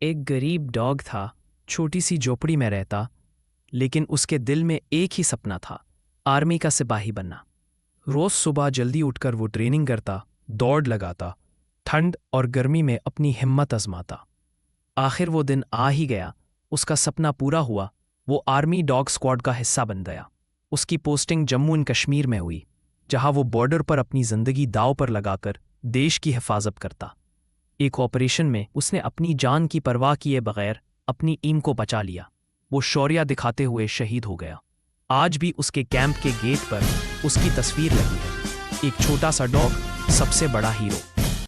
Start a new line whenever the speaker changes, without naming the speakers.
एक गरीब डॉग था, छोटी सी झोपड़ी में रहता, लेकिन उसके दिल में एक ही सपना था, आर्मी का सिपाही बनना। रोज सुबह जल्दी उठकर वो ट्रेनिंग करता, दौड़ लगाता, ठंड और गर्मी में अपनी हिम्मत आजमाता। आखिर वो दिन आ ही गया, उसका सपना पूरा हुआ। वो आर्मी डॉग स्क्वाड का हिस्सा बन गया। उसकी पोस्टिंग जम्मू एंड कश्मीर में हुई, जहां वो बॉर्डर पर अपनी जिंदगी दांव पर लगाकर देश की हिफाजत करता। एक ऑपरेशन में उसने अपनी जान की परवाह किए बगैर अपनी टीम को बचा लिया। वो शौर्य दिखाते हुए शहीद हो गया। आज भी उसके कैंप के गेट पर उसकी तस्वीर लगी है, एक छोटा सा डॉग, सबसे बड़ा हीरो।